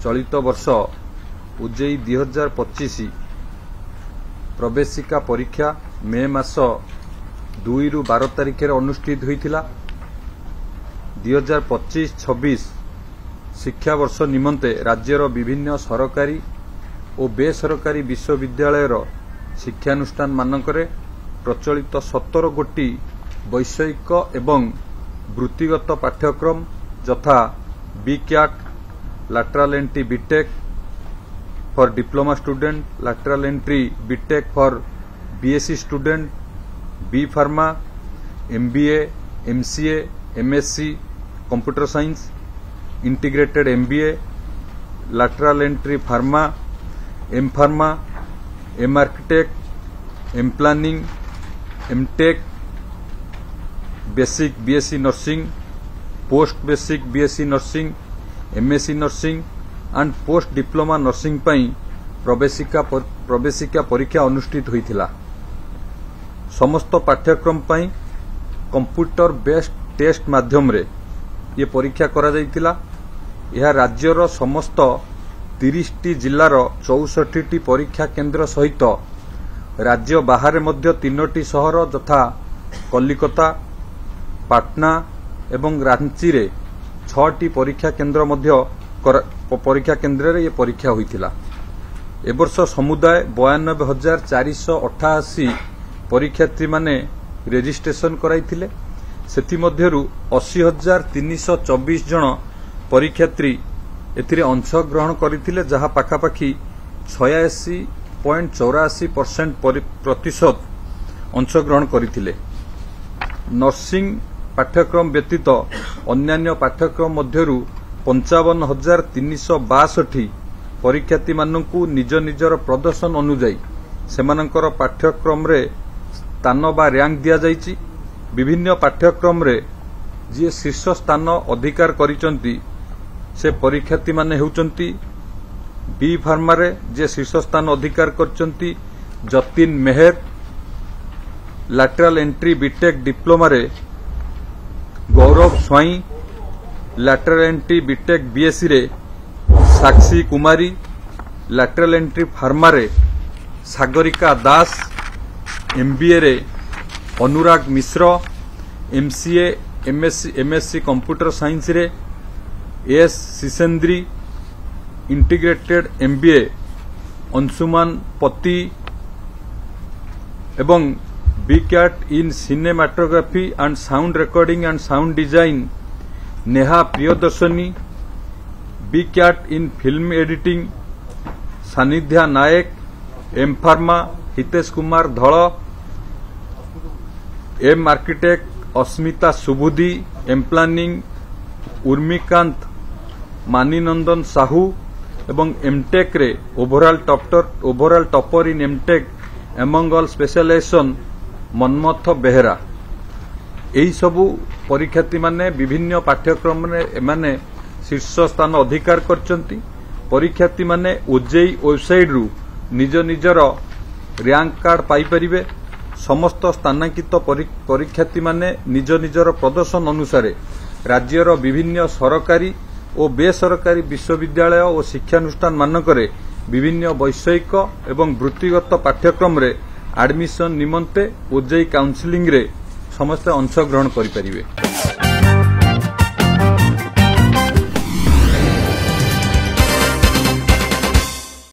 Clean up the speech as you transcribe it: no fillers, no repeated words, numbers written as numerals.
चलित वर्ष उजेई 2025 प्रवेशिका परीक्षा मे मास 2 रु 12 तारिख अनुष्ठित होइथिला। 2025-26 शिक्षा वर्ष निमंते राज्यर विभिन्न सरकारी और बेसरकारी विश्वविद्यालय शिक्षानुष्ठान मानकरे प्रचलित 17 गोटी वैषयिक एवं वृत्तिगत पाठ्यक्रम यथा बीक्याट, lateral entry BTech for diploma student, lateral entry BTech for BSc student, B Pharma, MBA, MCA, MSc Computer Science, integrated MBA, lateral entry Pharma, M Pharma, M Architect, M Planning, M Tech, basic BSc Nursing, post basic BSc Nursing, MSc nursing and post diploma nursing पई प्रवेशिका परीक्षा अनुष्ठित होइथिला। समस्त पाठ्यक्रम पई computer based test माध्यम रे ये परीक्षा करा जाइतिला। यह राज्यर समस्त 30 टी जिल्लार 64 टी परीक्षा केन्द्र सहित राज्य बाहर मध्य 3 टी सहर तथा कलिकता, पाटना एवं रांची रे 6 टी परीक्षा केन्द्र मध्य परीक्षा केन्द्र रे ये परीक्षा होइथिला। ए वर्ष समुदाय 92,488 परीक्षार्थी माने रेजिस्ट्रेशन कराइथिले। सेथि मध्यरु 80,324 जन परीक्षार्थी एथिरे अंश ग्रहण करिथिले, जहा पाखापाखी 86.84% अंश ग्रहण करिथिले। नर्सिंग पाठ्यक्रम व्यतीत अन्यान्य पाठ्यक्रम मध्यरु 55,362 परीक्षार्थी मानकु निज निजर प्रदर्शन अनुसार सेमानकर पाठ्यक्रम रे स्थान बा रैंक दिया जाइछि। विभिन्न पाठ्यक्रम रे जे शीर्ष स्थान अधिकार करिसंती से परीक्षार्थी माने हेउचंती बी फार्मा रे जे शीर्ष स्थान अधिकार करचंती Jatin Mehar, lateral entry BTech diploma रे Gaurav Swain, lateral entry BTech BSc रे Sakshi Kumari, lateral entry pharma रे सागरिका दास, एमबीए रे Anurag Mishra, MCA MSc computer science रे S Shishendri, integrated MBA Anshuman Pati एवं BCAT in cinematography and sound recording and sound design Neha Priyadarshini, BCAT in film editing Sanidhya Nayak, M pharma Hitesh Kumar Dhar, M architect Asmita Subuddhi, am planning Urmikant Maninandan Sahu एवं MTech रे overall topper in MTech among all specialisation Manmath Behera. एही सबु परीक्षार्थी माने विभिन्न पाठ्यक्रम रे एमाने शीर्ष स्थान अधिकार करचंती। परीक्षार्थी माने ओजेई वेबसाइट रु निज निजर रैंक कार्ड पाई परिबे। समस्त स्थानांकित परीक्षार्थी माने निज निजर प्रदर्शन अनुसार राज्यर विभिन्न सरकारी और बेसरकारी विश्वविद्यालय और शिक्षानुष्ठान मानकरे विभिन्न वैषयिक एवं वृत्तिगत पाठ्यक्रम रे एडमिशन निमंते ओजेई काउंसिलिंग रे समस्त अंश ग्रहण करि परिबे।